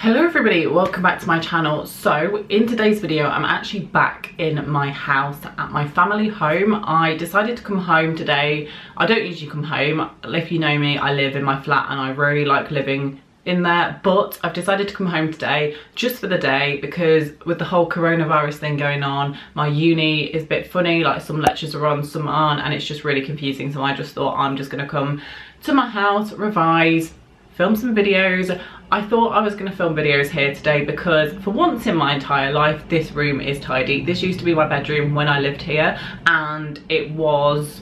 Hello everybody, welcome back to my channel. So in today's video I'm actually back in my house at my family home. I decided to come home today. I don't usually come home. If you know me, I live in my flat and I really like living in there, but I've decided to come home today just for the day because with the whole coronavirus thing going on, my uni is a bit funny, like some lectures are on, some aren't, and it's just really confusing. So I just thought I'm just gonna come to my house, revise, film some videos. I thought I was going to film videos here today because for once in my entire life this room is tidy. This used to be my bedroom when I lived here and it was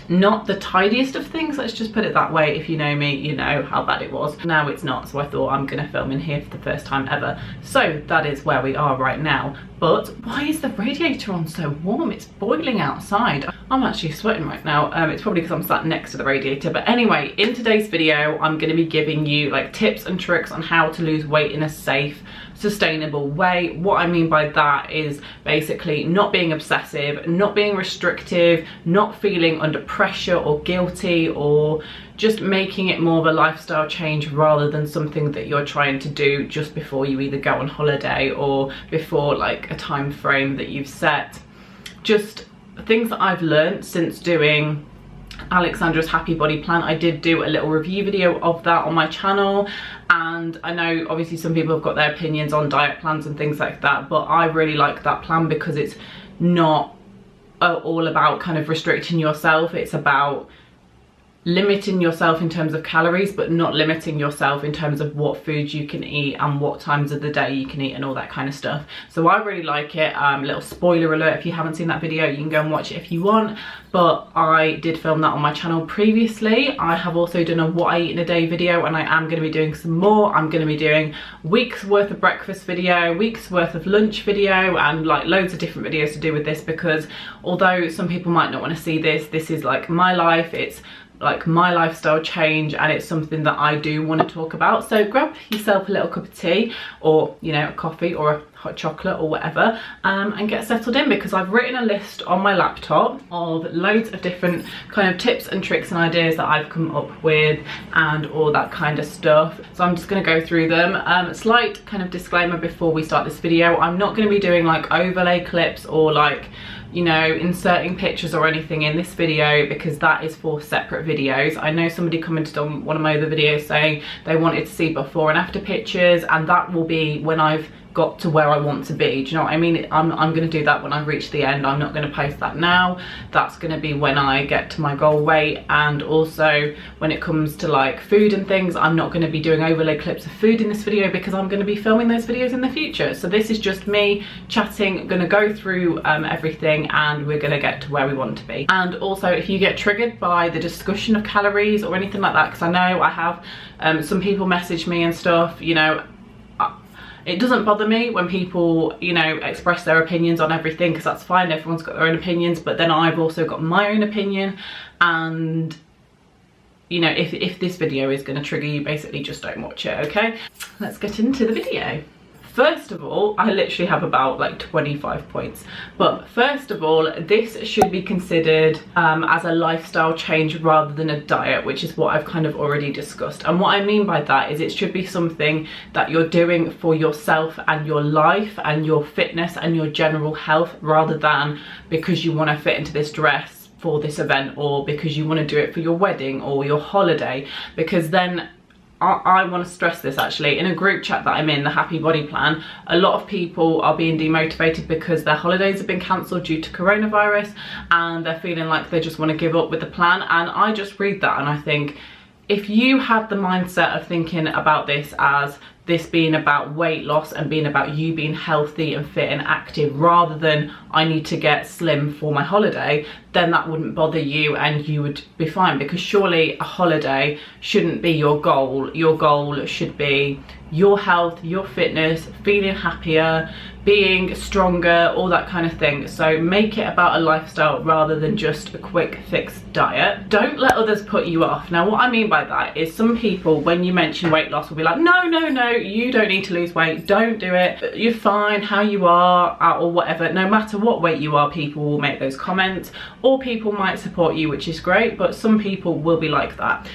not the tidiest of things, let's just put it that way. If you know me, you know how bad it was. Now it's not, so I thought I'm gonna film in here for the first time ever. So that is where we are right now. But why is the radiator on so warm? It's boiling outside. I'm actually sweating right now. It's probably because I'm sat next to the radiator. But anyway, in today's video, I'm gonna be giving you like tips and tricks on how to lose weight in a safe, sustainable way. What I mean by that is basically not being obsessive, not being restrictive, not feeling under pressure or guilty, or just making it more of a lifestyle change rather than something that you're trying to do just before you either go on holiday or before like a time frame that you've set. Just things that I've learned since doing Alexandra's Happy Body Plan. I did do a little review video of that on my channel, and I know obviously some people have got their opinions on diet plans and things like that, but I really like that plan because it's not all about kind of restricting yourself. It's about limiting yourself in terms of calories, but not limiting yourself in terms of what foods you can eat and what times of the day you can eat and all that kind of stuff. So I really like it. Little spoiler alert, if you haven't seen that video, you can go and watch it if you want, but I did film that on my channel previously. I have also done a what I eat in a day video, and I am going to be doing some more. I'm going to be doing weeks worth of breakfast video, weeks worth of lunch video, and like loads of different videos to do with this, because although some people might not want to see this, this is like my life. It's like my lifestyle change, and it's something that I do want to talk about. So grab yourself a little cup of tea, or you know, a coffee or a hot chocolate or whatever, and get settled in, because I've written a list on my laptop of loads of different kind of tips and tricks and ideas that I've come up with and all that kind of stuff. So I'm just going to go through them. Slight kind of disclaimer before we start this video, I'm not going to be doing like overlay clips or like, you know, inserting pictures or anything in this video, because that is for separate videos. I know somebody commented on one of my other videos saying they wanted to see before and after pictures, and that will be when I've got to where I want to be. Do you know what I mean? I'm going to do that when I reach the end. I'm not going to post that now. That's going to be when I get to my goal weight. And also when it comes to like food and things, I'm not going to be doing overlay clips of food in this video because I'm going to be filming those videos in the future. So this is just me chatting, going to go through everything, and we're going to get to where we want to be. And also, if you get triggered by the discussion of calories or anything like that, because I know I have some people message me and stuff, you know, it doesn't bother me when people, you know, express their opinions on everything, because that's fine. Everyone's got their own opinions, but then I've also got my own opinion. And you know, if this video is going to trigger you, basically just don't watch it. Okay, let's get into the video. First of all, I literally have about like 25 points. But first of all, this should be considered as a lifestyle change rather than a diet, which is what I've kind of already discussed. And what I mean by that is it should be something that you're doing for yourself and your life and your fitness and your general health, rather than because you want to fit into this dress for this event, or because you want to do it for your wedding or your holiday. Because then I want to stress this, actually, in a group chat that I'm in, the Happy Body Plan, a lot of people are being demotivated because their holidays have been cancelled due to coronavirus, and they're feeling like they just want to give up with the plan. And I just read that and I think, if you have the mindset of thinking about this as this being about weight loss and being about you being healthy and fit and active, rather than I need to get slim for my holiday, then that wouldn't bother you and you would be fine. Because surely a holiday shouldn't be your goal. Your goal should be your health, your fitness, feeling happier, being stronger, all that kind of thing. So make it about a lifestyle rather than just a quick fix diet. Don't let others put you off. Now what I mean by that is, some people, when you mention weight loss, will be like, no, you don't need to lose weight, don't do it, you're fine how you are, or whatever. No matter what weight you are, people will make those comments, or people might support you, which is great, but some people will be like that.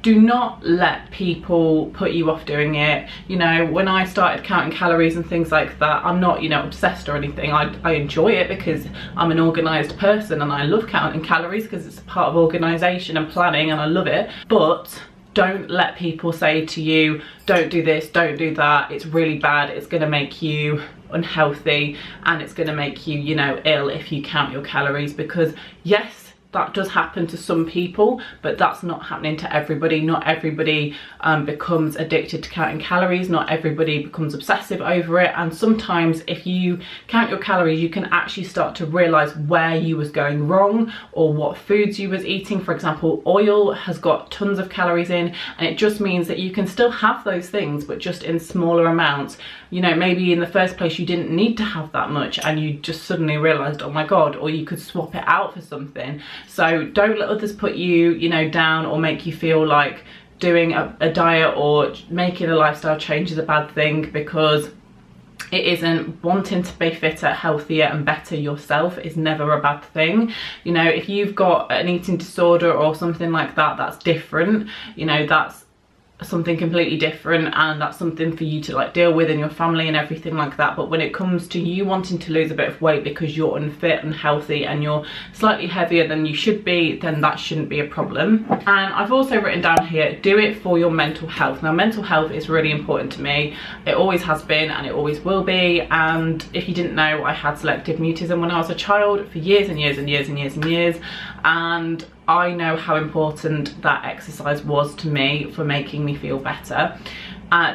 do not let people put you off doing it. You know, when I started counting calories and things like that, I'm not, you know, obsessed or anything. I enjoy it because I'm an organised person and I love counting calories because it's a part of organisation and planning and I love it. But don't let people say to you, don't do this, don't do that, it's really bad, it's going to make you unhealthy and it's going to make you, you know, ill if you count your calories. Because yes, that does happen to some people, but that's not happening to everybody. Not everybody becomes addicted to counting calories. Not everybody becomes obsessive over it. And sometimes if you count your calories, you can actually start to realize where you was going wrong or what foods you was eating. For example, oil has got tons of calories in, and it just means that you can still have those things, but just in smaller amounts. You know, maybe in the first place you didn't need to have that much and you just suddenly realized, oh my God, or you could swap it out for something. So don't let others put you, you know, down or make you feel like doing a diet or making a lifestyle change is a bad thing, because it isn't. Wanting to be fitter, healthier and better yourself is never a bad thing. You know, if you've got an eating disorder or something like that, that's different. You know, that's something completely different, and that's something for you to like deal with in your family and everything like that. But when it comes to you wanting to lose a bit of weight because you're unfit, unhealthy and you're slightly heavier than you should be, then that shouldn't be a problem. And I've also written down here, do it for your mental health. Now, mental health is really important to me. It always has been and it always will be. And if you didn't know, I had selective mutism when I was a child for years and years and years and years and years, and I know how important that exercise was to me for making me feel better.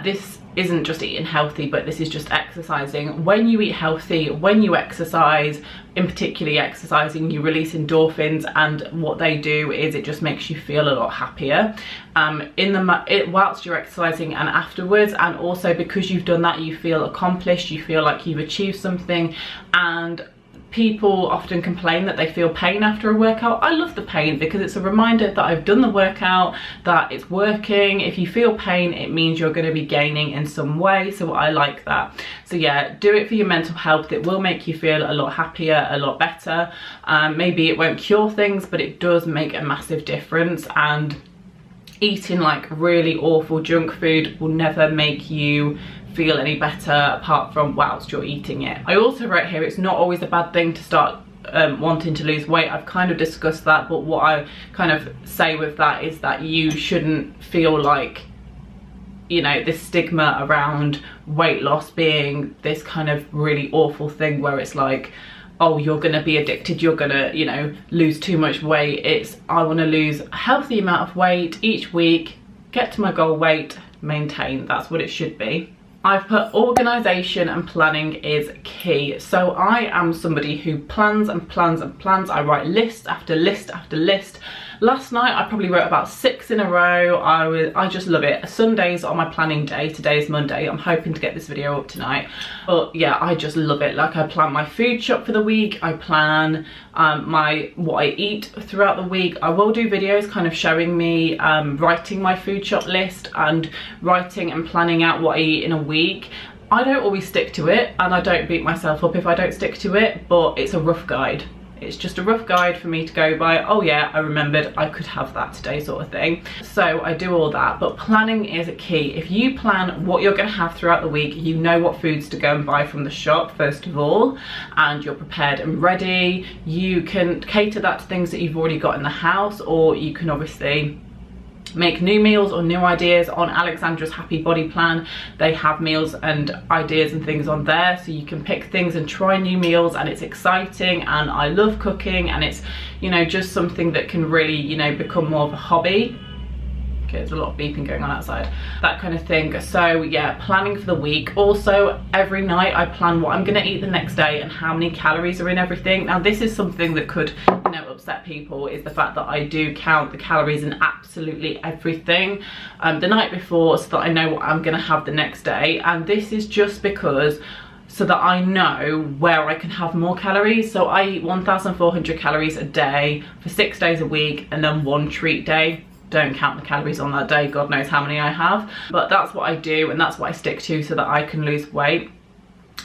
This isn't just eating healthy, but this is just exercising. When you eat healthy, when you exercise, in particularly exercising, you release endorphins, and what they do is it just makes you feel a lot happier whilst you're exercising and afterwards. And also because you've done that, you feel accomplished, you feel like you've achieved something. And people often complain that they feel pain after a workout. I love the pain because it's a reminder that I've done the workout, that it's working. If you feel pain, it means you're going to be gaining in some way, so I like that. So yeah, do it for your mental health. It will make you feel a lot happier, a lot better. Maybe it won't cure things, but it does make a massive difference. And eating like really awful junk food will never make you feel any better apart from whilst you're eating it. I also wrote here, it's not always a bad thing to start wanting to lose weight. I've kind of discussed that, but what I kind of say with that is that you shouldn't feel like, you know, this stigma around weight loss being this kind of really awful thing where it's like, oh, you're gonna be addicted, you're gonna, you know, lose too much weight. It's, I want to lose a healthy amount of weight each week, get to my goal weight, maintain. That's what it should be. I've put organisation and planning is key. So I am somebody who plans and plans and plans. I write list after list after list. Last night I probably wrote about 6 in a row. I just love it. Sundays are my planning day. Today is Monday. I'm hoping to get this video up tonight. But yeah, I just love it. Like, I plan my food shop for the week. I plan what I eat throughout the week. I will do videos kind of showing me writing my food shop list and writing and planning out what I eat in a week. I don't always stick to it, and I don't beat myself up if I don't stick to it, but it's a rough guide. It's just a rough guide for me to go by. Oh yeah, I remembered I could have that today, sort of thing. So I do all that, but planning is key. If you plan what you're gonna have throughout the week, you know what foods to go and buy from the shop first of all, and you're prepared and ready. You can cater that to things that you've already got in the house, or you can obviously make new meals or new ideas on Alexandra's Happy Body Plan. They have meals and ideas and things on there, so you can pick things and try new meals, and it's exciting. And I love cooking, and it's, you know, just something that can really, you know, become more of a hobby. Okay, there's a lot of beeping going on outside, that kind of thing. So yeah, planning for the week. Also, every night I plan what I'm gonna eat the next day and how many calories are in everything. Now this is something that could, you know, upset people, is the fact that I do count the calories in absolutely everything the night before, so that I know what I'm gonna have the next day. And this is just because so that I know where I can have more calories. So I eat 1,400 calories a day for 6 days a week, and then one treat day. Don't count the calories on that day, God knows how many I have, but that's what I do and that's what I stick to so that I can lose weight.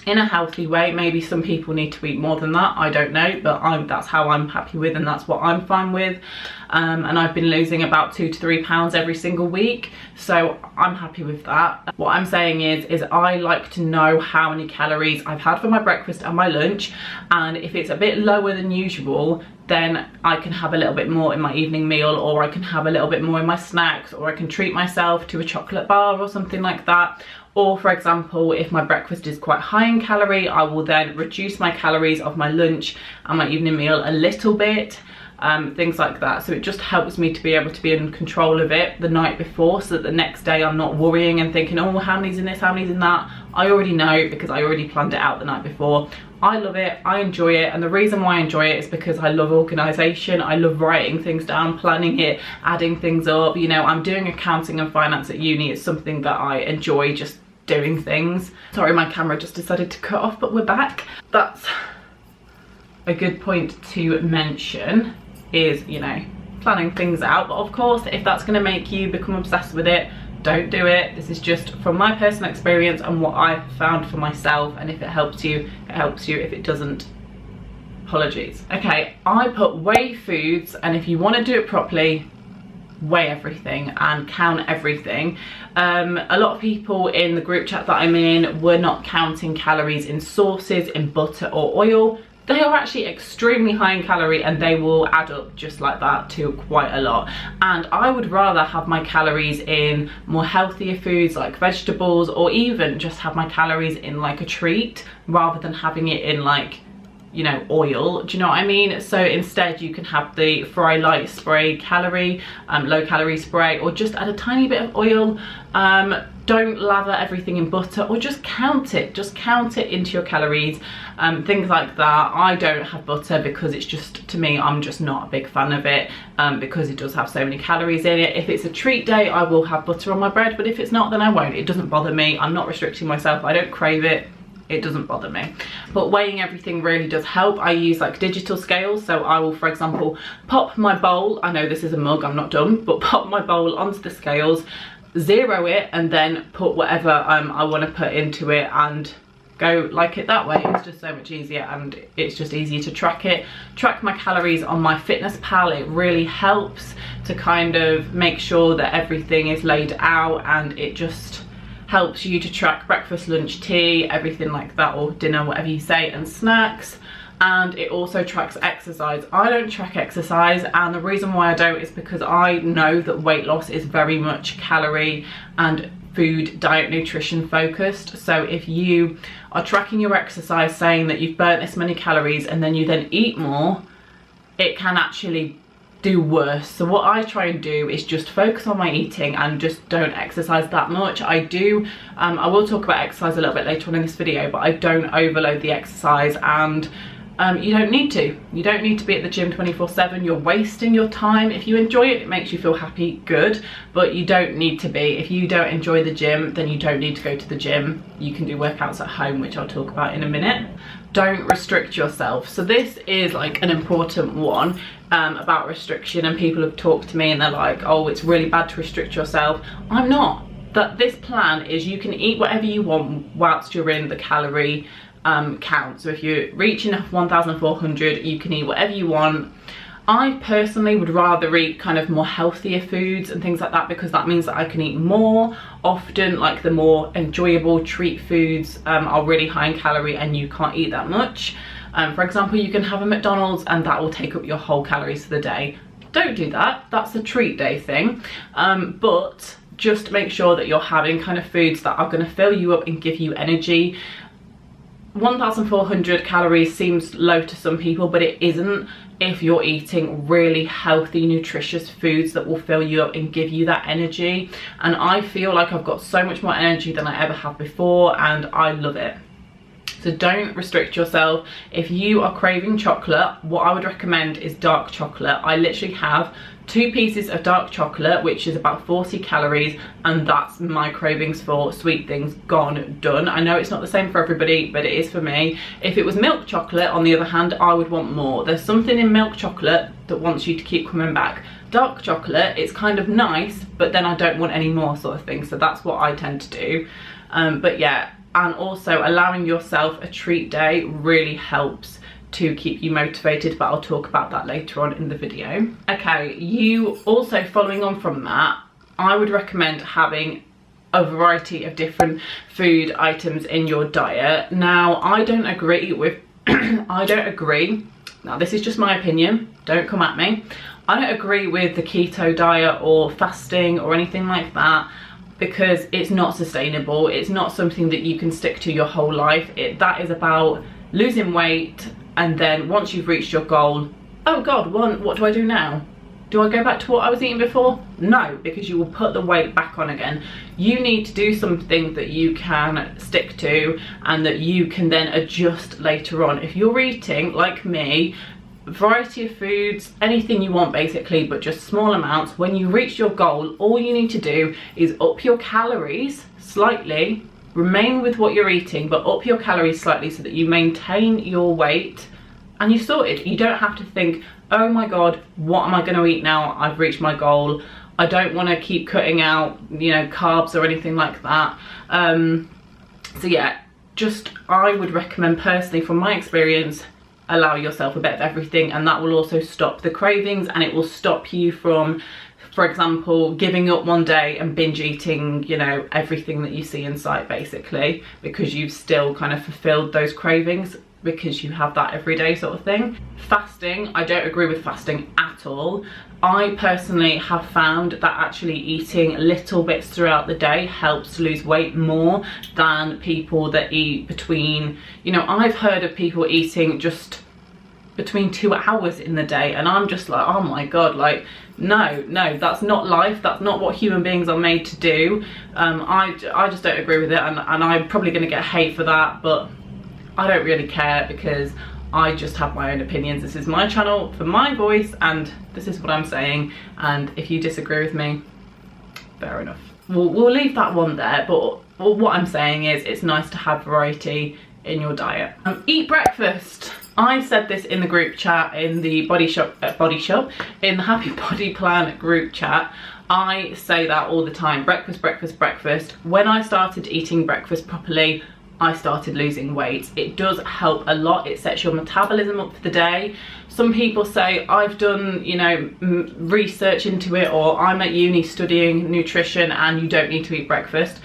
in a healthy way. Maybe some people need to eat more than that, I don't know, but that's how I'm happy with, and that's what I'm fine with. And I've been losing about 2 to 3 pounds every single week, so I'm happy with that. What I'm saying is I like to know how many calories I've had for my breakfast and my lunch, and if it's a bit lower than usual, then I can have a little bit more in my evening meal, or I can have a little bit more in my snacks, or I can treat myself to a chocolate bar or something like that. Or for example, if my breakfast is quite high in calorie, I will then reduce my calories of my lunch and my evening meal a little bit, things like that. So it just helps me to be able to be in control of it the night before, so that the next day I'm not worrying and thinking, oh, how many's in this, how many's in that. I already know, because I already planned it out the night before. I love it, I enjoy it, and the reason why I enjoy it is because I love organisation. I love writing things down, planning it, adding things up. You know, I'm doing accounting and finance at uni. It's something that I enjoy, just doing things. Sorry, my camera just decided to cut off, but we're back. That's a good point to mention, is, you know, planning things out. But of course, if that's going to make you become obsessed with it, don't do it. This is just from my personal experience and what I've found for myself, and if it helps you, it helps you. If it doesn't, apologies. Okay, I put weigh foods, and if you want to do it properly, weigh everything and count everything. A lot of people in the group chat that I'm in were not counting calories in sauces, in butter or oil. They are actually extremely high in calorie, and they will add up just like that to quite a lot. And I would rather have my calories in more healthier foods like vegetables, or even just have my calories in like a treat, rather than having it in like, you know, oil. Do you know what I mean? So instead you can have the Fry Light Spray calorie, low calorie spray, or just add a tiny bit of oil. Don't lather everything in butter, or just count it into your calories, things like that. I don't have butter because it's just, to me, I'm just not a big fan of it, because it does have so many calories in it. If it's a treat day, I will have butter on my bread, but if it's not, then I won't. It doesn't bother me. I'm not restricting myself. I don't crave it. It doesn't bother me. But weighing everything really does help. I use like digital scales, so I will, for example, pop my bowl, I know this is a mug, I'm not dumb, but pop my bowl onto the scales, zero it, and then put whatever I want to put into it, and go like it that way. It's just so much easier, and it's just easier to track my calories on my Fitness Pal. It really helps to kind of make sure that everything is laid out, and it just helps you to track breakfast, lunch, tea, everything like that, or dinner, whatever you say, and snacks. And it also tracks exercise. I don't track exercise, and the reason why I don't is because I know that weight loss is very much calorie and food, diet, nutrition focused. So if you are tracking your exercise, saying that you've burnt this many calories, and then you then eat more, it can actually do worse. So what I try and do is just focus on my eating and just don't exercise that much. I will talk about exercise a little bit later on in this video, but I don't overload the exercise, and you don't need to. You don't need to be at the gym 24/7. You're wasting your time. If you enjoy it, it makes you feel happy, good, but you don't need to be. If you don't enjoy the gym, then you don't need to go to the gym. You can do workouts at home, which I'll talk about in a minute. Don't restrict yourself. So this is like an important one, about restriction, and people have talked to me and they're like, oh, it's really bad to restrict yourself. I'm not. That this plan is you can eat whatever you want whilst you're in the calorie count. So if you're reaching 1,400, you can eat whatever you want. I personally would rather eat kind of more healthier foods and things like that, because that means that I can eat more often. Like the more enjoyable treat foods are really high in calorie, and you can't eat that much. For example, you can have a McDonald's and that will take up your whole calories for the day. Don't do that. That's a treat day thing. But just make sure that you're having kind of foods that are going to fill you up and give you energy. 1,400 calories seems low to some people, but it isn't if you're eating really healthy, nutritious foods that will fill you up and give you that energy. And I feel like I've got so much more energy than I ever have before, and I love it. So don't restrict yourself. If you are craving chocolate, what I would recommend is dark chocolate. I literally have 2 pieces of dark chocolate, which is about 40 calories, and that's my cravings for sweet things gone, done. I know it's not the same for everybody, but it is for me. If it was milk chocolate, on the other hand, I would want more. There's something in milk chocolate that wants you to keep coming back. Dark chocolate, it's kind of nice, but then I don't want any more, sort of thing. So that's what I tend to do. But yeah, and also allowing yourself a treat day really helps to keep you motivated, but I'll talk about that later on in the video. Okay, you also, following on from that, I would recommend having a variety of different food items in your diet. Now, I don't agree with now this is just my opinion, don't come at me. I don't agree with the keto diet or fasting or anything like that, because it's not sustainable. It's not something that you can stick to your whole life. That is about losing weight, and then once you've reached your goal, oh god, what do I do now? Do I go back to what I was eating before? No, because you will put the weight back on again. You need to do something that you can stick to and that you can then adjust later on. If you're eating, like me, a variety of foods, anything you want basically, but just small amounts, when you reach your goal, all you need to do is up your calories slightly, remain with what you're eating, but up your calories slightly so that you maintain your weight, and you're sorted. You don't have to think, oh my god, what am I going to eat now? I've reached my goal. I don't want to keep cutting out, you know, carbs or anything like that. So yeah, just I would recommend personally, from my experience, allow yourself a bit of everything, and that will also stop the cravings, and it will stop you from, for example, giving up one day and binge eating, you know, everything that you see in sight basically, because you've still kind of fulfilled those cravings because you have that everyday sort of thing. Fasting, I don't agree with fasting at all. I personally have found that actually eating little bits throughout the day helps to lose weight more than people that eat between, you know, I've heard of people eating just between 2 hours in the day, and I'm just like, oh my god, like no, that's not life. That's not what human beings are made to do. I just don't agree with it, and I'm probably going to get hate for that, but I don't really care, because I just have my own opinions. This is my channel for my voice, and this is what I'm saying, and if you disagree with me, fair enough. We'll leave that one there, but what I'm saying is it's nice to have variety in your diet. Eat breakfast. I said this in the group chat, in the in the Happy Body Plan group chat. I say that all the time, breakfast, breakfast, breakfast. When I started eating breakfast properly, I started losing weight. It does help a lot. It sets your metabolism up for the day. Some people say, I've done, you know, research into it, or I'm at uni studying nutrition and you don't need to eat breakfast.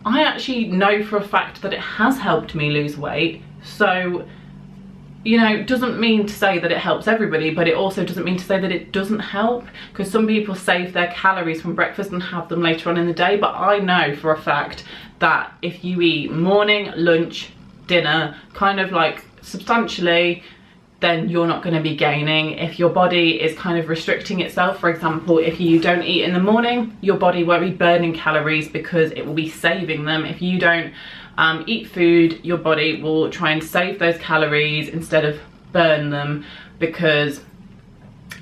I actually know for a fact that it has helped me lose weight. So, you know, doesn't mean to say that it helps everybody, but it also doesn't mean to say that it doesn't help, because some people save their calories from breakfast and have them later on in the day. But I know for a fact that if you eat morning, lunch, dinner, kind of like substantially, then you're not going to be gaining. If your body is kind of restricting itself, for example, if you don't eat in the morning, your body won't be burning calories because it will be saving them. If you don't eat food, your body will try and save those calories instead of burn them, because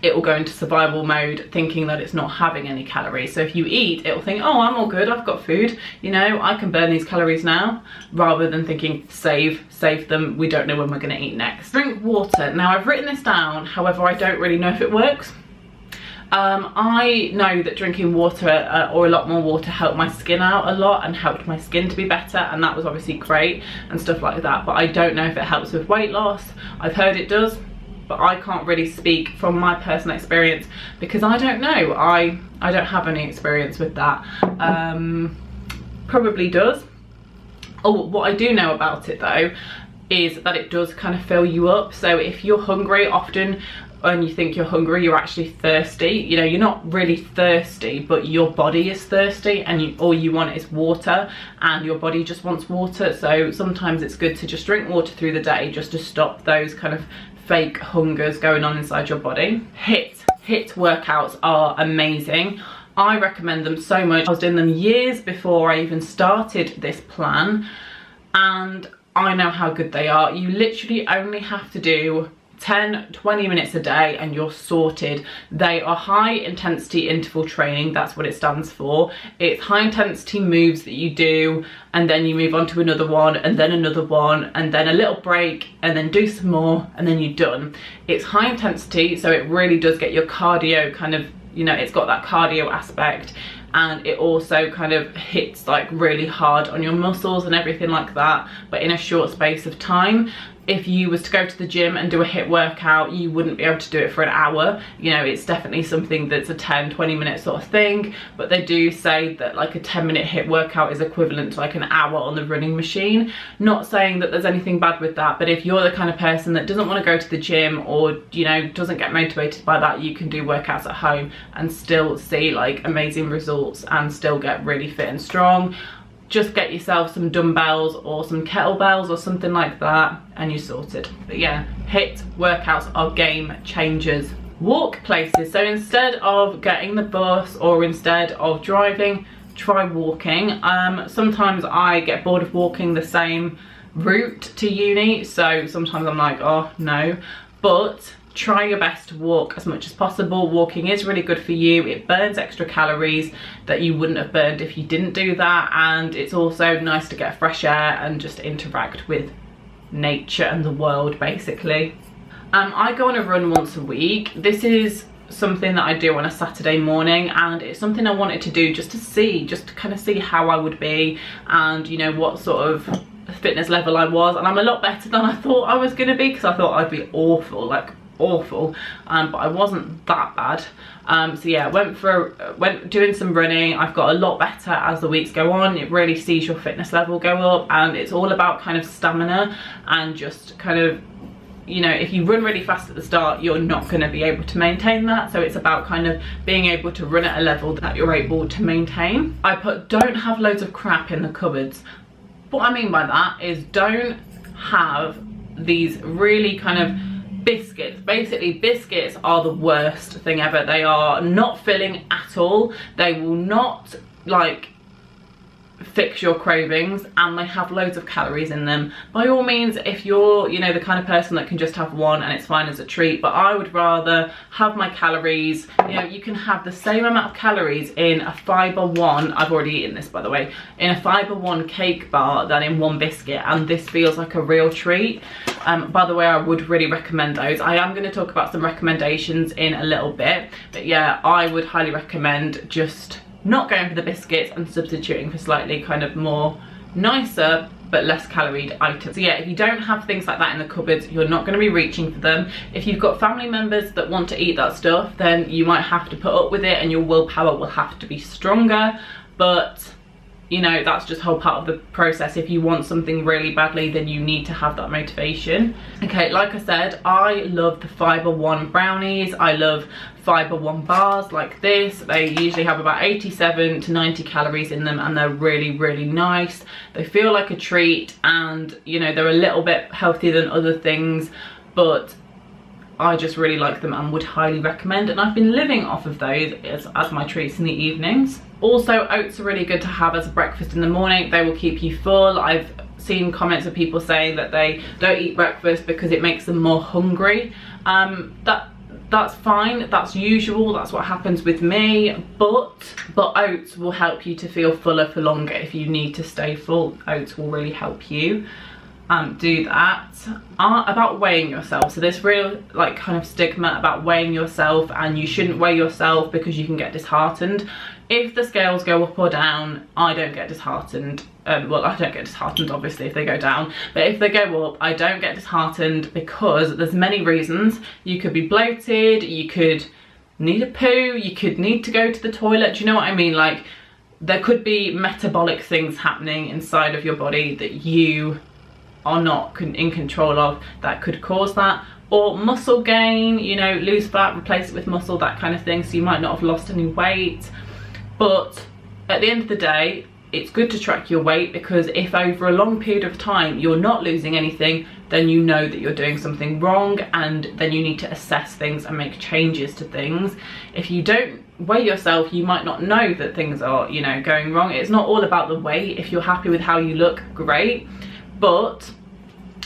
it will go into survival mode thinking that it's not having any calories. So if you eat, it will think, oh, I'm all good, I've got food, you know, I can burn these calories now, rather than thinking save them, we don't know when we're going to eat next. Drink water. Now, I've written this down, however I don't really know if it works. I know that drinking water, or a lot more water, helped my skin out a lot and helped my skin to be better, and that was obviously great and stuff like that, but I don't know if it helps with weight loss. I've heard it does, but I can't really speak from my personal experience because I don't know. I don't have any experience with that. Probably does. Oh, what I do know about it though is that it does kind of fill you up. So if you're hungry, often when you think you're hungry, you're actually thirsty. You know, you're not really thirsty, but your body is thirsty, and all you want is water, and your body just wants water. So sometimes it's good to just drink water through the day, just to stop those kind of fake hungers going on inside your body. HIIT workouts are amazing. I recommend them so much. I was doing them years before I even started this plan, and I know how good they are. You literally only have to do 10-20 minutes a day and you're sorted. They are high intensity interval training, that's what it stands for. It's high intensity moves that you do, and then you move on to another one, and then another one, and then a little break, and then do some more, and then you're done. It's high intensity, so it really does get your cardio kind of, you know, it's got that cardio aspect, and it also kind of hits like really hard on your muscles and everything like that, but in a short space of time. If you was to go to the gym and do a HIIT workout, you wouldn't be able to do it for an hour. You know, it's definitely something that's a 10-20 minute sort of thing, but they do say that like a 10-minute HIIT workout is equivalent to like an hour on the running machine. Not saying that there's anything bad with that, but if you're the kind of person that doesn't want to go to the gym, or, you know, doesn't get motivated by that, you can do workouts at home and still see like amazing results and still get really fit and strong. Just get yourself some dumbbells or some kettlebells or something like that and you're sorted. But yeah, HIIT workouts are game changers. Walk places. So instead of getting the bus or instead of driving, try walking. Sometimes I get bored of walking the same route to uni, so sometimes I'm like, oh no, but try your best to walk as much as possible. Walking is really good for you. It burns extra calories that you wouldn't have burned if you didn't do that, and it's also nice to get fresh air and just interact with nature and the world basically. I go on a run once a week. This is something that I do on a Saturday morning, and it's something I wanted to do just to kind of see how I would be and, you know, what sort of fitness level I was, and I'm a lot better than I thought I was going to be, because I thought I'd be awful, like awful, but I wasn't that bad. So yeah, went doing some running. I've got a lot better as the weeks go on. It really sees your fitness level go up, and it's all about kind of stamina and just kind of, you know, if you run really fast at the start, you're not going to be able to maintain that. So it's about kind of being able to run at a level that you're able to maintain. I put don't have loads of crap in the cupboards. What I mean by that is don't have these really kind of biscuits. Basically, biscuits are the worst thing ever. They are not filling at all. They will not like fix your cravings, and they have loads of calories in them. By all means, if you're, you know, the kind of person that can just have one and it's fine as a treat, but I would rather have my calories. You know, you can have the same amount of calories in a fibre one, I've already eaten this by the way, in a fibre one cake bar than in one biscuit, and this feels like a real treat. By the way, I would really recommend those. I am going to talk about some recommendations in a little bit, but yeah, I would highly recommend just not going for the biscuits and substituting for slightly kind of more nicer but less caloried items. So yeah, if you don't have things like that in the cupboards, you're not going to be reaching for them. If you've got family members that want to eat that stuff, then you might have to put up with it and your willpower will have to be stronger, but you know, that's just a whole part of the process. If you want something really badly, then you need to have that motivation. Okay, like I said, I love the fibre one brownies. I love fibre one bars like this. They usually have about 87 to 90 calories in them, and they're really, really nice. They feel like a treat, and you know, they're a little bit healthier than other things, but I just really like them and would highly recommend, and I've been living off of those as my treats in the evenings. Also, oats are really good to have as a breakfast in the morning. They will keep you full. I've seen comments of people saying that they don't eat breakfast because it makes them more hungry. That's fine, that's usual, that's what happens with me, but oats will help you to feel fuller for longer. If you need to stay full, oats will really help you do that. About weighing yourself, so there's real like kind of stigma about weighing yourself, and you shouldn't weigh yourself because you can get disheartened. If the scales go up or down, I don't get disheartened. Well, I don't get disheartened obviously if they go down, but if they go up, I don't get disheartened because there's many reasons. You could be bloated, you could need a poo, you could need to go to the toilet, do you know what I mean? Like, there could be metabolic things happening inside of your body that you are not in control of that could cause that. Or muscle gain, you know, lose fat, replace it with muscle, that kind of thing, so you might not have lost any weight. But at the end of the day, it's good to track your weight, because if over a long period of time you're not losing anything, then you know that you're doing something wrong, and then you need to assess things and make changes to things. If you don't weigh yourself, you might not know that things are, you know, going wrong. It's not all about the weight. If you're happy with how you look, great, but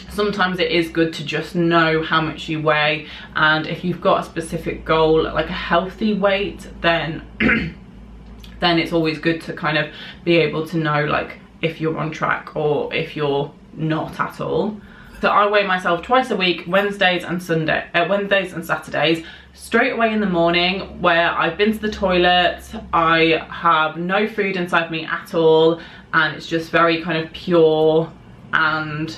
sometimes it is good to just know how much you weigh, and if you've got a specific goal, like a healthy weight, then then it's always good to kind of be able to know like if you're on track or if you're not at all. So I weigh myself twice a week, Wednesdays and Saturdays, straight away in the morning, where I've been to the toilet, I have no food inside me at all, and it's just very kind of pure and,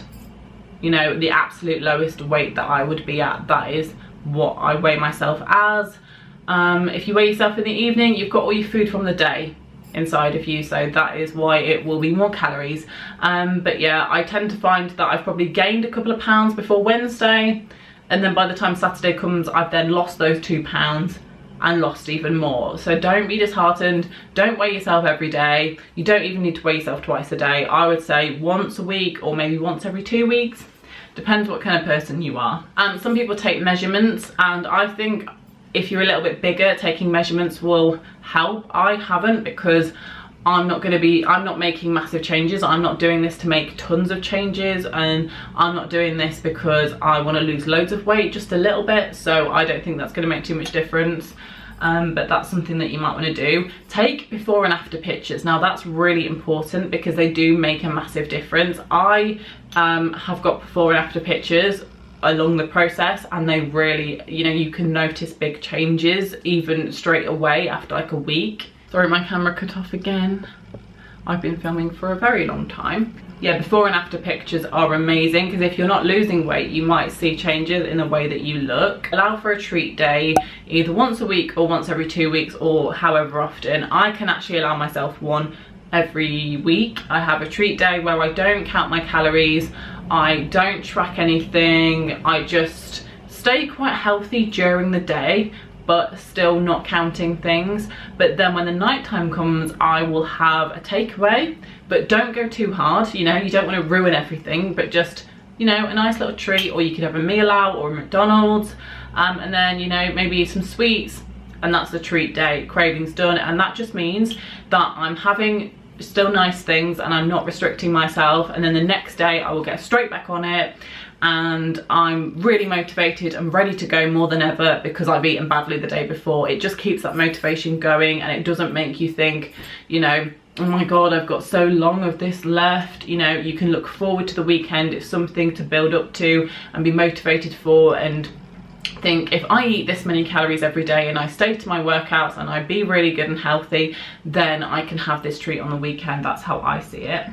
you know, the absolute lowest weight that I would be at. That is what I weigh myself as. If you weigh yourself in the evening, you've got all your food from the day inside of you, so that is why it will be more calories. But yeah, I tend to find that I've probably gained a couple of pounds before Wednesday, and then by the time Saturday comes, I've then lost those 2 pounds and lost even more. So don't be disheartened, don't weigh yourself every day. You don't even need to weigh yourself twice a day. I would say once a week, or maybe once every 2 weeks, depends what kind of person you are. Some people take measurements, and I think if you're a little bit bigger, taking measurements will help. I haven't, because I'm not making massive changes. I'm not doing this to make tons of changes, and I'm not doing this because I want to lose loads of weight, just a little bit. So I don't think that's going to make too much difference. But that's something that you might want to do. Take before and after pictures. Now that's really important, because they do make a massive difference. I have got before and after pictures along the process, and they really, you know, you can notice big changes even straight away after like a week. Sorry, my camera cut off again. I've been filming for a very long time. Yeah, before and after pictures are amazing, because if you're not losing weight, you might see changes in the way that you look. Allow for a treat day, either once a week or once every 2 weeks, or however often. I can actually allow myself one every week. I have a treat day where I don't count my calories, I don't track anything, I just stay quite healthy during the day, but still not counting things. But then when the nighttime comes, I will have a takeaway, but don't go too hard, you know, you don't want to ruin everything, but just, you know, a nice little treat. Or you could have a meal out or a McDonald's, and then, you know, maybe some sweets, and that's the treat day. Cravings done. And that just means that I'm having still nice things and I'm not restricting myself, and then the next day I will get straight back on it, and I'm really motivated and ready to go more than ever, because I've eaten badly the day before. It just keeps that motivation going, and it doesn't make you think, you know, oh my god, I've got so long of this left. You know, you can look forward to the weekend. It's something to build up to and be motivated for, and think, if I eat this many calories every day and I stay to my workouts and I be really good and healthy, then I can have this treat on the weekend. That's how I see it.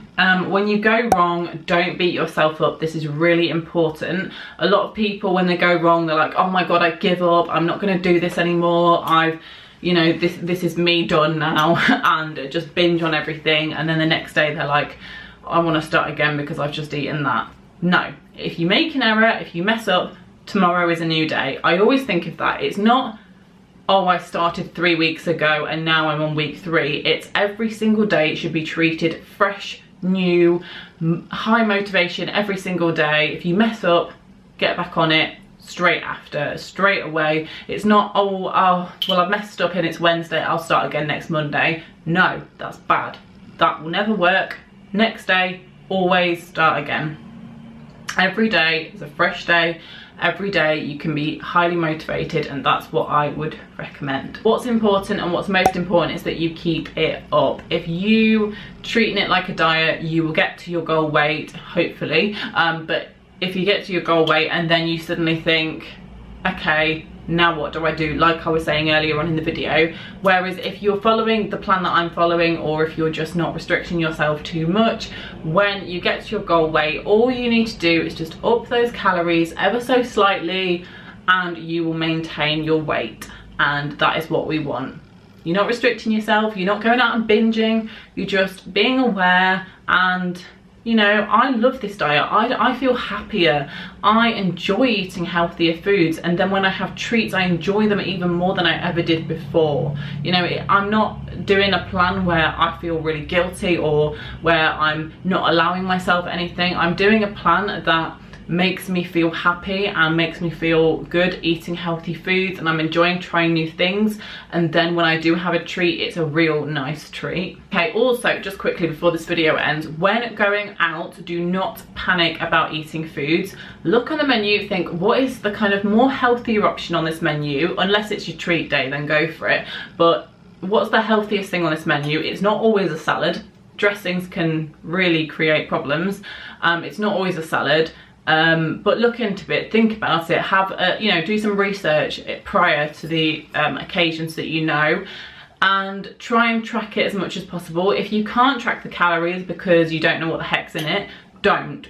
When you go wrong, don't beat yourself up. This is really important. A lot of people, when they go wrong, they're like, oh my god, I give up, I'm not going to do this anymore, you know, this is me done now, and just binge on everything, and then the next day they're like, I want to start again because I've just eaten that. No, if you make an error, if you mess up, tomorrow is a new day. I always think of that. It's not, oh, I started 3 weeks ago and now I'm on week 3. It's every single day. It should be treated fresh, new, high motivation every single day. If you mess up, get back on it straight after, straight away. It's not, oh well, I've messed up and it's Wednesday, I'll start again next Monday. No, that's bad. That will never work. Next day, always start again. Every day is a fresh day. Every day you can be highly motivated, and that's what I would recommend. What's important, and what's most important, is that you keep it up. If you treating it like a diet, you will get to your goal weight, hopefully, but if you get to your goal weight and then you suddenly think, okay, now what do I do, like I was saying earlier on in the video. Whereas if you're following the plan that I'm following, or if you're just not restricting yourself too much, when you get to your goal weight, all you need to do is just up those calories ever so slightly, and you will maintain your weight. And that is what we want. You're not restricting yourself, you're not going out and binging, you're just being aware. And you know, I love this diet. I feel happier. I enjoy eating healthier foods, and then when I have treats, I enjoy them even more than I ever did before. You know, I'm not doing a plan where I feel really guilty or where I'm not allowing myself anything. I'm doing a plan that makes me feel happy and makes me feel good eating healthy foods, and I'm enjoying trying new things. And then when I do have a treat, it's a real nice treat. Okay, also just quickly before this video ends, when going out, do not panic about eating foods. Look on the menu, think, what is the kind of more healthier option on this menu? Unless it's your treat day, then go for it. But what's the healthiest thing on this menu? It's not always a salad. Dressings can really create problems. It's not always a salad. But look into it, think about it, have you know, do some research prior to the occasions that you know, and try and track it as much as possible. If you can't track the calories because you don't know what the heck's in it, don't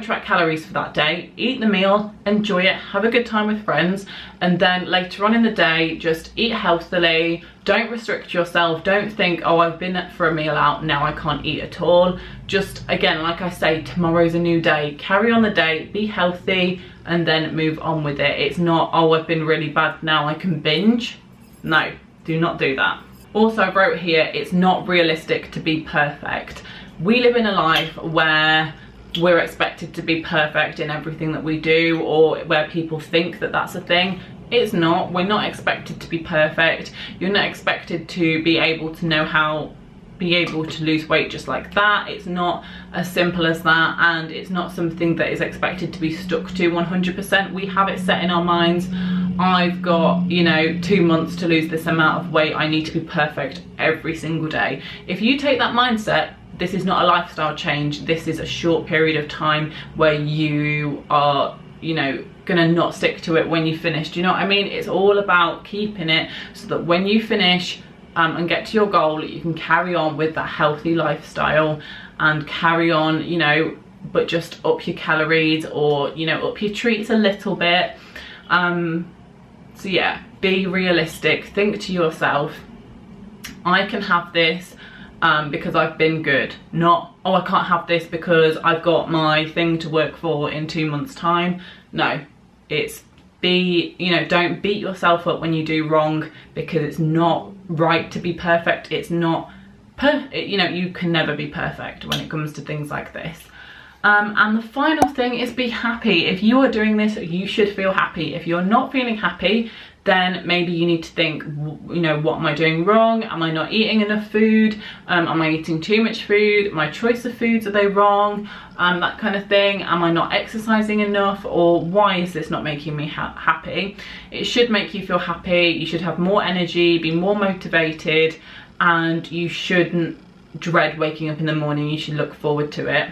track calories for that day. Eat the meal, enjoy it, have a good time with friends, and then later on in the day just eat healthily. Don't restrict yourself. Don't think, oh, I've been for a meal out, now I can't eat at all. Just, again, like I say, tomorrow's a new day. Carry on the day, be healthy, and then move on with it. It's not, oh, I've been really bad, now I can binge. No, do not do that. Also, I wrote here, it's not realistic to be perfect. We live in a life where we're expected to be perfect in everything that we do, or where people think that that's a thing. It's not. We're not expected to be perfect. You're not expected to be able to know how, be able to lose weight just like that. It's not as simple as that, and it's not something that is expected to be stuck to 100%. We have it set in our minds. I've got, you know, 2 months to lose this amount of weight. I need to be perfect every single day. If you take that mindset, this is not a lifestyle change. This is a short period of time where you are, you know, gonna not stick to it when you finish. Do you know what I mean? It's all about keeping it so that when you finish and get to your goal, you can carry on with that healthy lifestyle and carry on, you know, but just up your calories, or, you know, up your treats a little bit. So yeah, be realistic. Think to yourself, I can have this because I've been good. Not, oh, I can't have this because I've got my thing to work for in 2 months' time. No, it's be, you know, don't beat yourself up when you do wrong, because it's not right to be perfect. It's not, you know, you can never be perfect when it comes to things like this. And the final thing is be happy. If you are doing this, you should feel happy. If you're not feeling happy, then maybe you need to think, you know, what am I doing wrong? Am I not eating enough food? Am I eating too much food? My choice of foods, are they wrong? That kind of thing. Am I not exercising enough? Or why is this not making me happy? It should make you feel happy. You should have more energy, be more motivated, and you shouldn't dread waking up in the morning. You should look forward to it.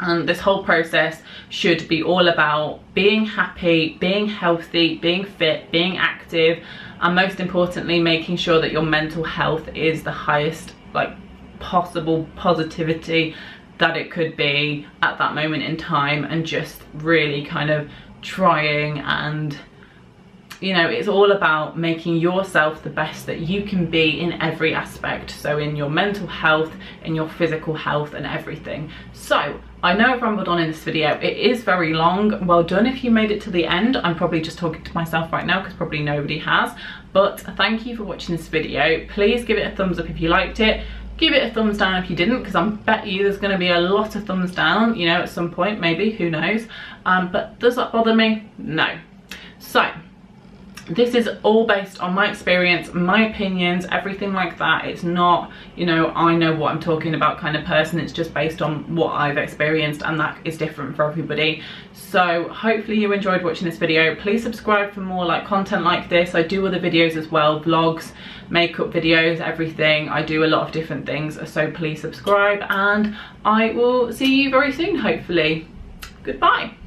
And this whole process should be all about being happy, being healthy, being fit, being active, and most importantly, making sure that your mental health is the highest, like, possible positivity that it could be at that moment in time, and just really kind of trying. And, you know, it's all about making yourself the best that you can be in every aspect. So in your mental health, in your physical health, and everything. So I know I've rambled on in this video. It is very long. Well done if you made it to the end. I'm probably just talking to myself right now because probably nobody has. But thank you for watching this video. Please give it a thumbs up if you liked it. Give it a thumbs down if you didn't, because I bet you there's going to be a lot of thumbs down, you know, at some point, maybe, who knows. But does that bother me? No. So this is all based on my experience, my opinions, everything like that. It's not, you know, I know what I'm talking about kind of person. It's just based on what I've experienced, and that is different for everybody. So hopefully you enjoyed watching this video. Please subscribe for more like content like this. I do other videos as well, vlogs, makeup videos, everything. I do a lot of different things, so please subscribe, and I will see you very soon, hopefully. Goodbye.